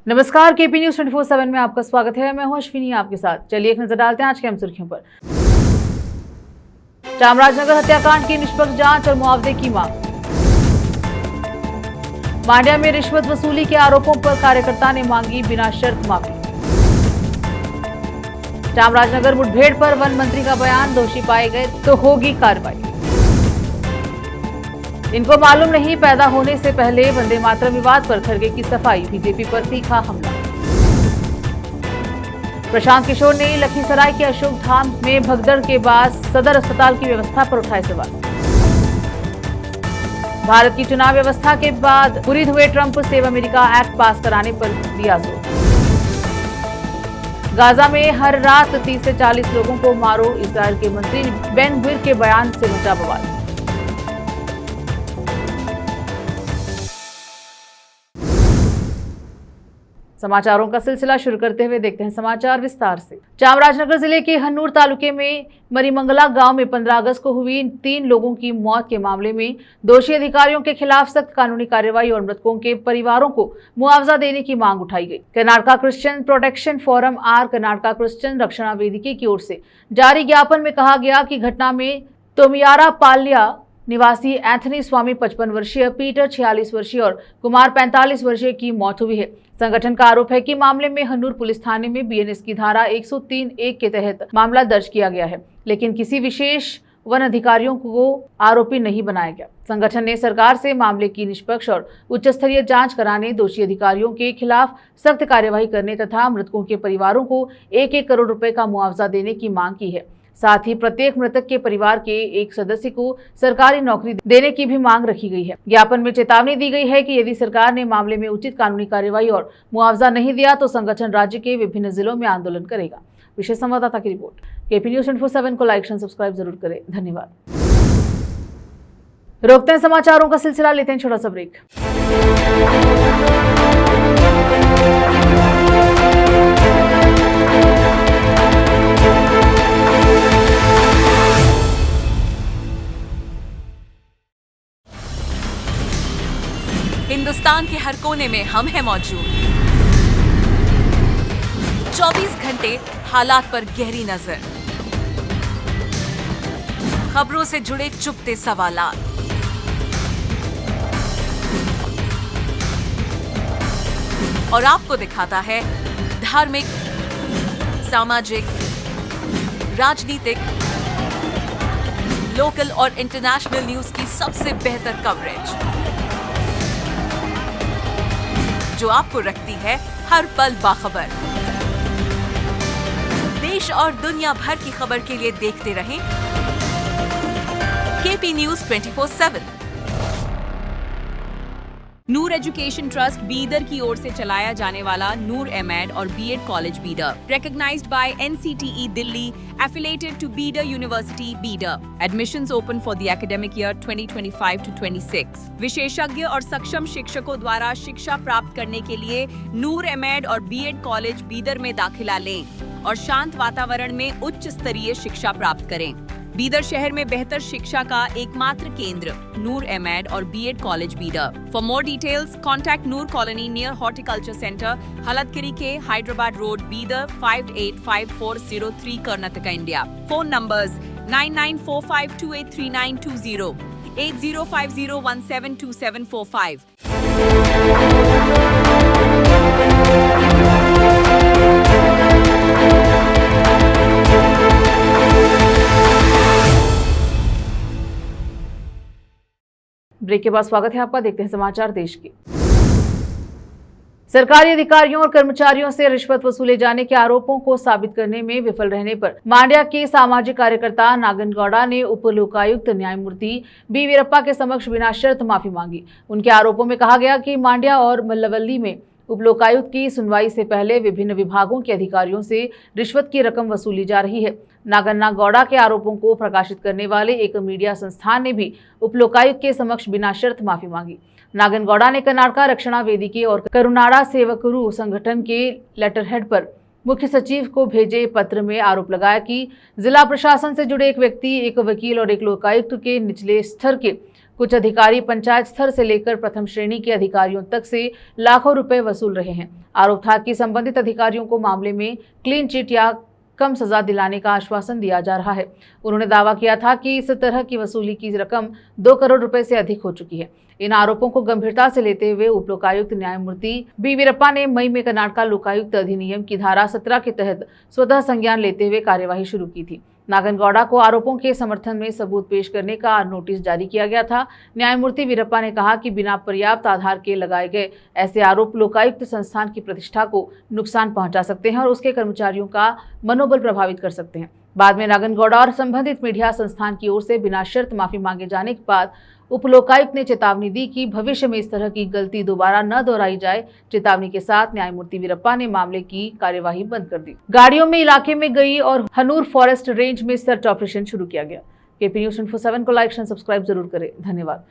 नमस्कार, KP news 24/7 में आपका स्वागत है। मैं हूं अश्विनी आपके साथ। चलिए एक नजर डालते हैं आज की अहम सुर्खियों पर। चामराजनगर हत्याकांड की निष्पक्ष जांच और मुआवजे की मांग। मांड्या में रिश्वत वसूली के आरोपों पर कार्यकर्ता ने मांगी बिना शर्त माफी। चामराजनगर मुठभेड़ पर वन मंत्री का बयान, दोषी पाए गए तो होगी कार्रवाई। इनको मालूम नहीं, पैदा होने से पहले वंदे मातरम विवाद पर खड़गे की सफाई, बीजेपी पर तीखा हमला। प्रशांत किशोर ने लखीसराय के अशोक धाम में भगदड़ के बाद सदर अस्पताल की व्यवस्था पर उठाए सवाल। भारत की चुनाव व्यवस्था के बाद मुरीद हुए ट्रंप, सेव अमेरिका एक्ट पास कराने पर दिया जोर। गाजा में हर रात 30 से 40 लोगों को मारो, इजरायल के मंत्री बेन ग्विर के बयान से मचा बवाल। समाचारों का सिलसिला शुरू करते हुए देखते हैं समाचार विस्तार से। चामराजनगर जिले के हन्नूर तालुके में मरीमंगला गांव में 15 अगस्त को हुई 3 लोगों की मौत के मामले में दोषी अधिकारियों के खिलाफ सख्त कानूनी कार्रवाई और मृतकों के परिवारों को मुआवजा देने की मांग उठाई गई। Karnataka Christian protection forum or Karnataka Christian Rakshana Vedike की ओर से जारी ज्ञापन में कहा गया कि घटना में तोमियारा पाल्या निवासी एंथनी स्वामी 55 वर्षीय, पीटर 46 वर्षीय और कुमार 45 वर्षीय की मौत हुई है। संगठन का आरोप है कि मामले में हन्नूर पुलिस थाने में बीएनएस की धारा 103(1) के तहत मामला दर्ज किया गया है, लेकिन किसी विशेष वन अधिकारियों को आरोपी नहीं बनाया गया। संगठन ने सरकार से मामले की निष्पक्ष और उच्च स्तरीय जांच कराने, दोषी अधिकारियों के खिलाफ सख्त कार्यवाही करने तथा मृतकों के परिवारों को 1-1 करोड़ रुपए का मुआवजा देने की मांग की है। साथ ही प्रत्येक मृतक के परिवार के एक सदस्य को सरकारी नौकरी देने की भी मांग रखी गई है। ज्ञापन में चेतावनी दी गई है कि यदि सरकार ने मामले में उचित कानूनी कार्यवाही और मुआवजा नहीं दिया तो संगठन राज्य के विभिन्न जिलों में आंदोलन करेगा। विशेष संवाददाता की रिपोर्ट। केपी न्यूज 24/7 को लाइक एंड सब्सक्राइब जरूर करें। धन्यवाद। रोकते हैं समाचारों का सिलसिला, लेते हैं छोटा सा ब्रेक। हिंदुस्तान के हर कोने में हम हैं मौजूद। 24 घंटे हालात पर गहरी नजर, खबरों से जुड़े चुपते सवालात, और आपको दिखाता है धार्मिक, सामाजिक, राजनीतिक, लोकल और इंटरनेशनल न्यूज की सबसे बेहतर कवरेज, जो आपको रखती है हर पल बाखबर। देश और दुनिया भर की खबर के लिए देखते रहें KP news 24/7। Noor education trust Bidar की ओर से चलाया जाने वाला नूर एमएड और BEd college Bidar, recognized by NCTE Delhi, affiliated to Bidar University, Bidar. Admissions open for the academic year 2025 to 26. विशेषज्ञ और सक्षम शिक्षकों द्वारा शिक्षा प्राप्त करने के लिए नूर एमएड और बीएड कॉलेज बीदर में दाखिला लें और शांत वातावरण में उच्च स्तरीय शिक्षा प्राप्त करें। बीदर शहर में बेहतर शिक्षा का एकमात्र केंद्र नूर एमएड और BEd college Bidar. For more details contact Noor colony near horticulture centre, Halatgiri के Hyderabad road, Bidar 585403 Karnataka, India. Phone numbers 9945283920, 8050172745। Break के बाद स्वागत है आपका। देखते हैं समाचार देश के। सरकारी अधिकारियों और कर्मचारियों से रिश्वत वसूले जाने के आरोपों को साबित करने में विफल रहने पर मांड्या के सामाजिक कार्यकर्ता नागन गौड़ा ने उप लोकायुक्त न्यायमूर्ति बी वीरप्पा के समक्ष बिना शर्त माफी मांगी। उनके आरोपों में कहा गया कि मांड्या और मल्लवल्ली में उप लोकायुक्त की सुनवाई से पहले विभिन्न विभागों के अधिकारियों से रिश्वत की रकम वसूली जा रही है। नागन्ना गौड़ा के आरोपों को प्रकाशित करने वाले एक मीडिया संस्थान ने भी उप लोकायुक्त के समक्ष बिना शर्त माफी मांगी। नागन गौड़ा ने कर्नाटका रक्षणा वेदिके और करुनाड़ा सेवकरू संगठन के लेटरहेड पर मुख्य सचिव को भेजे पत्र में आरोप लगाया कि जिला प्रशासन से जुड़े एक व्यक्ति, एक वकील और एक लोकायुक्त के निचले स्तर के कुछ अधिकारी पंचायत स्तर से लेकर प्रथम श्रेणी के अधिकारियों तक से लाखों रुपए वसूल रहे हैं। आरोप था कि संबंधित अधिकारियों को मामले में क्लीन चिट या कम सजा दिलाने का आश्वासन दिया जा रहा है। उन्होंने दावा किया था कि इस तरह की वसूली की रकम 2 करोड़ रुपए से अधिक हो चुकी है। इन आरोपों को गंभीरता से लेते हुए उप लोकायुक्त न्यायमूर्ति बी वीरप्पा ने मई में कर्नाटक लोकायुक्त अधिनियम की धारा 17 के तहत स्वतः संज्ञान लेते हुए कार्यवाही शुरू की थी। नागनगौड़ा को आरोपों के समर्थन में सबूत पेश करने का नोटिस जारी किया गया था। न्यायमूर्ति वीरप्पा ने कहा कि बिना पर्याप्त आधार के लगाए गए ऐसे आरोप लोकायुक्त संस्थान की प्रतिष्ठा को नुकसान पहुंचा सकते हैं और उसके कर्मचारियों का मनोबल प्रभावित कर सकते हैं। बाद में नागनगौड़ा और संबंधित मीडिया संस्थान की ओर से बिना शर्त माफी मांगे जाने के बाद उप लोकायुक्त ने चेतावनी दी कि भविष्य में इस तरह की गलती दोबारा न दोहराई जाए। चेतावनी के साथ न्यायमूर्ति वीरप्पा ने मामले की कार्यवाही बंद कर दी। गाड़ियों में इलाके में गई और हनूर फॉरेस्ट रेंज में सर्च ऑपरेशन शुरू किया गया। केपी न्यूज़ 24/7 को लाइक एंड सब्सक्राइब जरूर करें। धन्यवाद।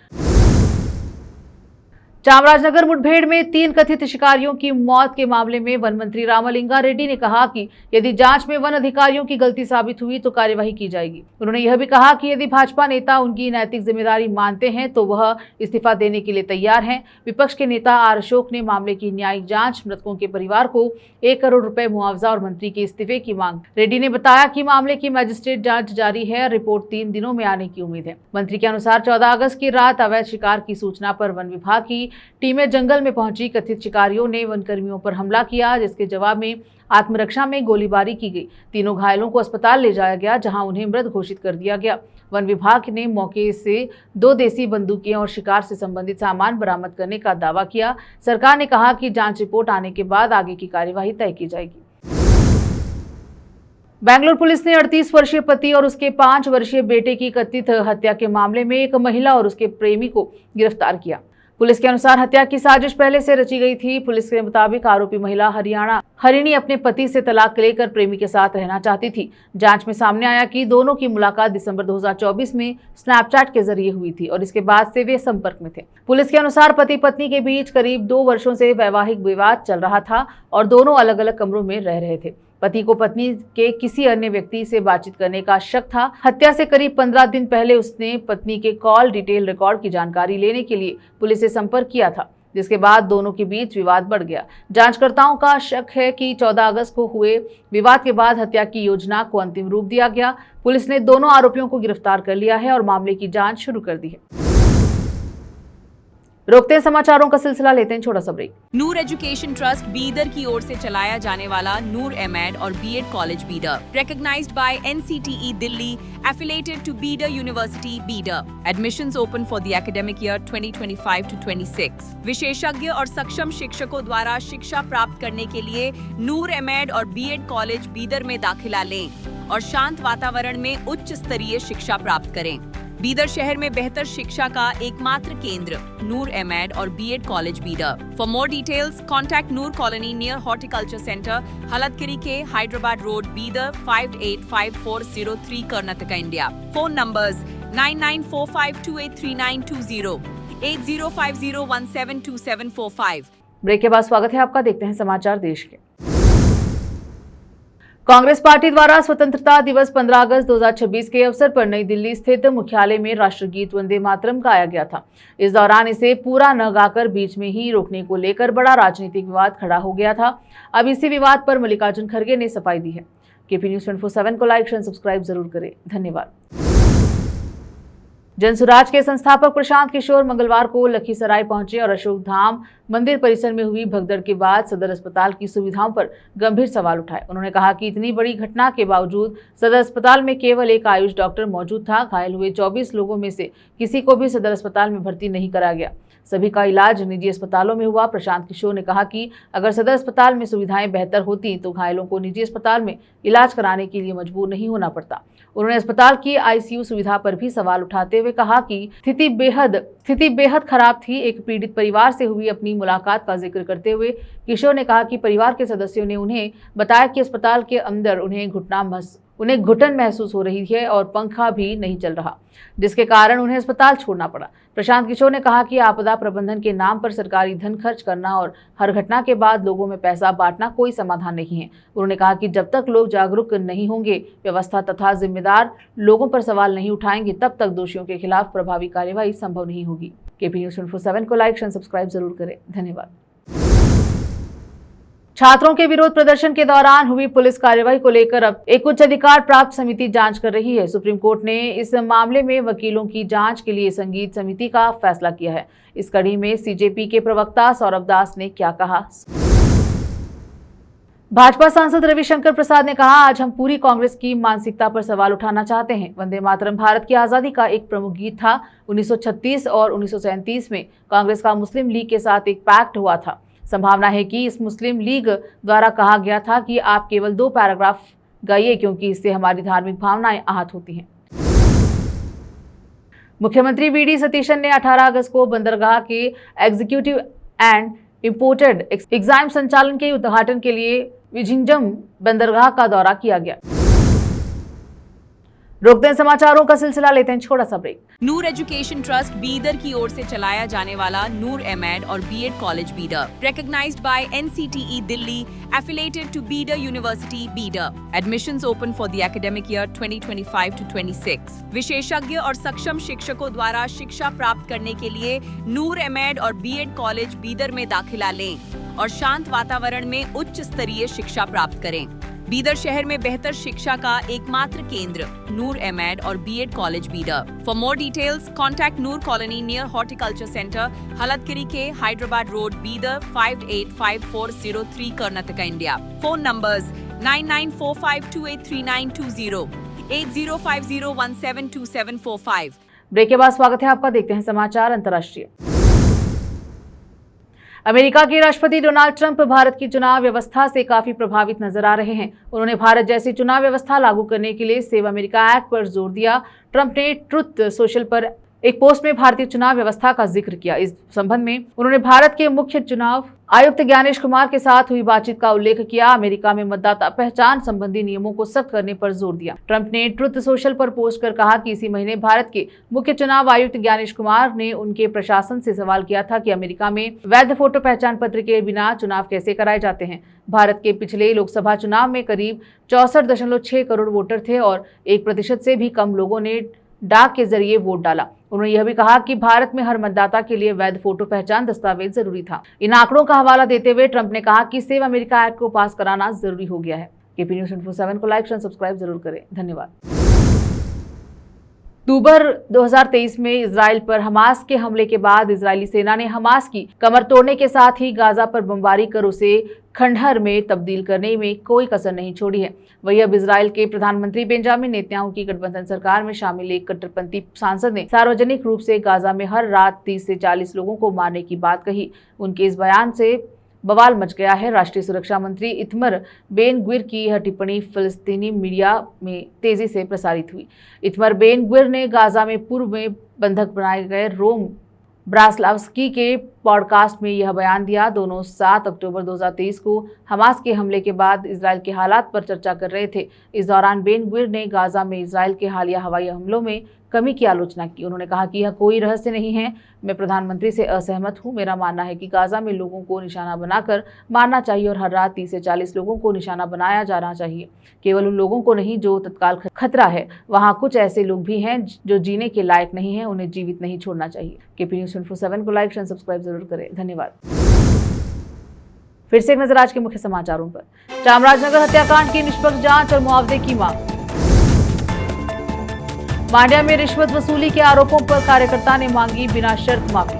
चामराजनगर मुठभेड़ में 3 कथित शिकारियों की मौत के मामले में वन मंत्री रामलिंगा रेड्डी ने कहा कि यदि जांच में वन अधिकारियों की गलती साबित हुई तो कार्यवाही की जाएगी। उन्होंने यह भी कहा कि यदि भाजपा नेता उनकी नैतिक जिम्मेदारी मानते हैं तो वह इस्तीफा देने के लिए तैयार हैं। विपक्ष के नेता आर अशोक ने मामले की न्यायिक जांच, मृतकों के परिवार को 1 करोड़ रुपए मुआवजा और मंत्री के इस्तीफे की मांग। रेड्डी ने बताया कि मामले की मैजिस्ट्रेट जांच जारी है। रिपोर्ट 3 दिनों में आने की उम्मीद है। मंत्री के अनुसार 14 अगस्त की रात अवैध शिकार की सूचना पर वन विभाग की टीमें जंगल में पहुंची। कथित शिकारियों ने वन कर्मियों पर हमला किया, जिसके जवाब में आत्मरक्षा में गोलीबारी की गई। तीनों घायलों को अस्पताल ले जाया गया, जहां उन्हें मृत घोषित कर दिया गया। वन विभाग ने मौके से 2 देसी बंदूकें और शिकार से संबंधित सामान बरामद करने का दावा किया। सरकार ने कहा कि जांच रिपोर्ट आने के बाद आगे की कार्यवाही तय की जाएगी। बेंगलुरु पुलिस ने 38 वर्षीय पति और उसके 5 वर्षीय बेटे की कथित हत्या के मामले में एक महिला और उसके प्रेमी को गिरफ्तार किया। पुलिस के अनुसार हत्या की साजिश पहले से रची गई थी। पुलिस के मुताबिक आरोपी महिला हरिणी अपने पति से तलाक लेकर प्रेमी के साथ रहना चाहती थी। जांच में सामने आया कि दोनों की मुलाकात दिसंबर 2024 में स्नैपचैट के जरिए हुई थी और इसके बाद से वे संपर्क में थे। पुलिस के अनुसार पति पत्नी के बीच करीब 2 वर्षों से वैवाहिक विवाद चल रहा था और दोनों अलग अलग कमरों में रह रहे थे। पति को पत्नी के किसी अन्य व्यक्ति से बातचीत करने का शक था। हत्या से करीब 15 दिन पहले उसने पत्नी के कॉल डिटेल रिकॉर्ड की जानकारी लेने के लिए पुलिस से संपर्क किया था, जिसके बाद दोनों के बीच विवाद बढ़ गया। जांचकर्ताओं का शक है कि 14 अगस्त को हुए विवाद के बाद हत्या की योजना को अंतिम रूप दिया गया। पुलिस ने दोनों आरोपियों को गिरफ्तार कर लिया है और मामले की जांच शुरू कर दी है। रोकते हैं समाचारों का सिलसिला, लेते हैं छोटा सा break. Noor education trust Bidar की ओर से चलाया जाने वाला नूर एमएड और BEd college Bidar, recognized by NCTE Delhi, affiliated to Bidar university Bidar. Admissions open for the academic year 2025 to 26. विशेषज्ञ और सक्षम शिक्षकों द्वारा शिक्षा प्राप्त करने के लिए नूर एमएड और बीएड कॉलेज बीदर में दाखिला लें और शांत वातावरण में उच्च स्तरीय शिक्षा प्राप्त करें। बीदर शहर में बेहतर शिक्षा का एकमात्र केंद्र नूर एमएड और BEd college Bidar. For more details contact Noor colony near horticulture centre, Halatgiri के Hyderabad road, Bidar 585403 Karnataka, India. Phone numbers 9945283920, 8050172745। Break के बाद स्वागत है आपका। देखते हैं समाचार देश के। कांग्रेस पार्टी द्वारा स्वतंत्रता दिवस 15 अगस्त 2026 के अवसर पर नई दिल्ली स्थित मुख्यालय में राष्ट्रगीत वंदे मातरम गाया गया था। इस दौरान इसे पूरा न गाकर बीच में ही रोकने को लेकर बड़ा राजनीतिक विवाद खड़ा हो गया था। अब इसी विवाद पर मल्लिकार्जुन खड़गे ने सफाई दी है। केपी न्यूज़ 24/7 को लाइक एंड सब्सक्राइब जरूर करें। धन्यवाद। जनसुराज के संस्थापक प्रशांत किशोर मंगलवार को लखीसराय पहुंचे और अशोक धाम मंदिर परिसर में हुई भगदड़ के बाद सदर अस्पताल की सुविधाओं पर गंभीर सवाल उठाए। उन्होंने कहा कि इतनी बड़ी घटना के बावजूद सदर अस्पताल में केवल एक आयुष डॉक्टर मौजूद था। घायल हुए 24 लोगों में से किसी को भी सदर अस्पताल में भर्ती नहीं कराया गया। सभी का इलाज निजी अस्पतालों में हुआ। प्रशांत किशोर ने कहा कि अगर सदर अस्पताल में सुविधाएं बेहतर होती तो घायलों को निजी अस्पताल में इलाज कराने के लिए मजबूर नहीं होना पड़ता। उन्होंने अस्पताल की आईसीयू सुविधा पर भी सवाल उठाते हुए कहा कि स्थिति बेहद खराब थी। एक पीड़ित परिवार से हुई अपनी मुलाकात का जिक्र करते हुए किशोर ने कहा कि परिवार के सदस्यों ने उन्हें बताया कि अस्पताल के अंदर उन्हें उन्हें घुटन महसूस हो रही है और पंखा भी नहीं चल रहा, जिसके कारण उन्हें अस्पताल छोड़ना पड़ा। प्रशांत किशोर ने कहा कि आपदा प्रबंधन के नाम पर सरकारी धन खर्च करना और हर घटना के बाद लोगों में पैसा बांटना कोई समाधान नहीं है। उन्होंने कहा कि जब तक लोग जागरूक नहीं होंगे, व्यवस्था तथा जिम्मेदार लोगों पर सवाल नहीं उठाएंगे, तब तक दोषियों के खिलाफ प्रभावी कार्यवाही संभव नहीं होगी। केपी न्यूज़ 24/7 को लाइक एंड सब्सक्राइब जरूर करें। धन्यवाद। छात्रों के विरोध प्रदर्शन के दौरान हुई पुलिस कार्रवाई को लेकर अब एक उच्च अधिकार प्राप्त समिति जांच कर रही है। सुप्रीम कोर्ट ने इस मामले में वकीलों की जांच के लिए संगीत समिति का फैसला किया है। इस कड़ी में सीजेपी के प्रवक्ता सौरभ दास ने क्या कहा। भाजपा सांसद रविशंकर प्रसाद ने कहा, आज हम पूरी कांग्रेस की मानसिकता पर सवाल उठाना चाहते हैं। वंदे मातरम भारत की आजादी का एक प्रमुख गीत था। 1936 और 1937 में कांग्रेस का मुस्लिम लीग के साथ एक पैक्ट हुआ था। संभावना है कि इस मुस्लिम लीग द्वारा कहा गया था कि आप केवल 2 पैराग्राफ गाइए, क्योंकि इससे हमारी धार्मिक भावनाएं आहत होती हैं। मुख्यमंत्री वीडी सतीशन ने 18 अगस्त को बंदरगाह के एग्जीक्यूटिव एंड इंपोर्टेड एग्जाम संचालन के उद्घाटन के लिए विझिंजम बंदरगाह का दौरा किया गया। रोकते हैं समाचारों का सिलसिला, लेते हैं छोटा सा break. Noor education trust Bidar की ओर से चलाया जाने वाला नूर एमएड और BEd college Bidar, recognized by NCTE Delhi, affiliated to Bidar university Bidar. Admissions open for the academic year 2025 to 26. विशेषज्ञ और सक्षम शिक्षकों द्वारा शिक्षा प्राप्त करने के लिए नूर एमएड और बीएड कॉलेज बीदर में दाखिला लें और शांत वातावरण में उच्च स्तरीय शिक्षा प्राप्त करें। बीदर शहर में बेहतर शिक्षा का एकमात्र केंद्र नूर एमएड और BEd college Bidar. For more details contact Noor colony near horticulture centre, Halatgiri के Hyderabad road, Bidar 585403 Karnataka, India. Phone numbers 9945283920, 8050172745। Break के बाद स्वागत है आपका। देखते हैं समाचार अंतर्राष्ट्रीय। अमेरिका के राष्ट्रपति डोनाल्ड ट्रंप भारत की चुनाव व्यवस्था से काफी प्रभावित नजर आ रहे हैं। उन्होंने भारत जैसी चुनाव व्यवस्था लागू करने के लिए सेव अमेरिका एक्ट पर जोर दिया। ट्रंप ने ट्रुथ सोशल पर एक पोस्ट में भारतीय चुनाव व्यवस्था का जिक्र किया। इस संबंध में उन्होंने भारत के मुख्य चुनाव आयुक्त ज्ञानेश कुमार के साथ हुई बातचीत का उल्लेख किया। अमेरिका में मतदाता पहचान संबंधी नियमों को सख्त करने पर जोर दिया। ट्रंप ने ट्रुथ सोशल पर पोस्ट कर कहा कि इसी महीने भारत के मुख्य चुनाव आयुक्त ज्ञानेश कुमार ने उनके प्रशासन से सवाल किया था कि अमेरिका में वैध फोटो पहचान पत्र के बिना चुनाव कैसे कराए जाते हैं। भारत के पिछले लोकसभा चुनाव में करीब 64.6 करोड़ वोटर थे और 1% से भी कम लोगों ने डाक के जरिए वोट डाला। उन्होंने यह भी कहा कि भारत में हर मतदाता के लिए वैध फोटो पहचान दस्तावेज जरूरी था। इन आंकड़ों का हवाला देते हुए ट्रंप ने कहा कि सेव अमेरिका एक्ट को पास कराना जरूरी हो गया है। केपी न्यूज़ 24/7 को लाइक एंड सब्सक्राइब जरूर करें। धन्यवाद। अक्टूबर 2023 में इजराइल पर हमास के हमले के बाद इजरायली सेना ने हमास की कमर तोड़ने के साथ ही गाजा पर बमबारी कर उसे खंडहर में तब्दील करने में कोई कसर नहीं छोड़ी है। वही अब इजराइल के प्रधानमंत्री बेंजामिन नेतन्याहू की गठबंधन सरकार में शामिल एक कट्टरपंथी सांसद ने सार्वजनिक रूप से गाजा में हर रात 30 से 40 लोगों को मारने की बात कही। उनके इस बयान से बवाल मच गया है। राष्ट्रीय सुरक्षा मंत्री इतमर बेन ग्विर की यह टिप्पणी फिलिस्तीनी मीडिया में तेजी से प्रसारित हुई। इतमर बेन ग्विर ने गाजा में पूर्व में बंधक बनाए गए रोम ब्रास्लावस्की के पॉडकास्ट में यह बयान दिया। दोनों 7 अक्टूबर 2023 को हमास के हमले के बाद इजराइल के हालात पर चर्चा कर रहे थे। इस दौरान बेन ग्विर ने गाजा में इजराइल के हालिया हवाई हमलों में कमी की आलोचना की। उन्होंने कहा कि यह कोई रहस्य नहीं है, मैं प्रधानमंत्री से असहमत हूं। मेरा मानना है कि गाजा में लोगों को निशाना बनाकर मारना चाहिए और हर रात 30 से 40 लोगों को निशाना बनाया जाना चाहिए। केवल उन लोगों को नहीं जो तत्काल खतरा है। वहां कुछ ऐसे लोग भी हैं जो जीने के लायक नहीं है, उन्हें जीवित नहीं छोड़ना चाहिए। केपी न्यूज़ 24/7 को लाइक एंड सब्सक्राइब जरूर करें। धन्यवाद। फिर से एक नजर आज के मुख्य समाचारों पर। चामराजनगर हत्याकांड की निष्पक्ष जांच और मुआवजे की मांग। मांड्या में रिश्वत वसूली के आरोपों पर कार्यकर्ता ने मांगी बिना शर्त माफी।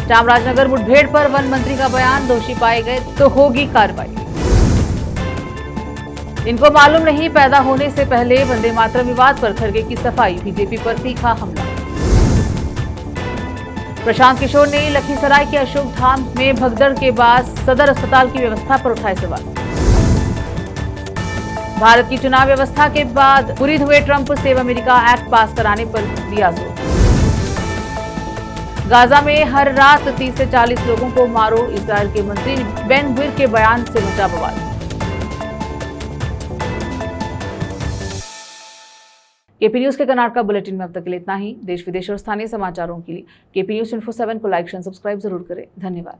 चामराजनगर मुठभेड़ पर वन मंत्री का बयान, दोषी पाए गए तो होगी कार्रवाई। इनको मालूम नहीं, पैदा होने से पहले वंदे मातरम विवाद पर खड़गे की सफाई, बीजेपी पर तीखा हमला। प्रशांत किशोर ने लखीसराय के अशोक धाम में भगदड़ के बाद सदर अस्पताल की व्यवस्था पर उठाए सवाल। भारत की चुनाव व्यवस्था के बाद मुरीद हुए ट्रंप सेव अमेरिका एक्ट पास कराने पर दिया जोर। गाजा में हर रात 30 से 40 लोगों को मारो, इजराइल के मंत्री बेन ग्विर के बयान से मचा बवाल। केपी न्यूज के कर्नाटका बुलेटिन में अब तक के लिए इतना ही। देश विदेश और स्थानीय समाचारों के लिए केपी न्यूज Info 7 को लाइक, शेयर, सब्सक्राइब जरूर करें। धन्यवाद।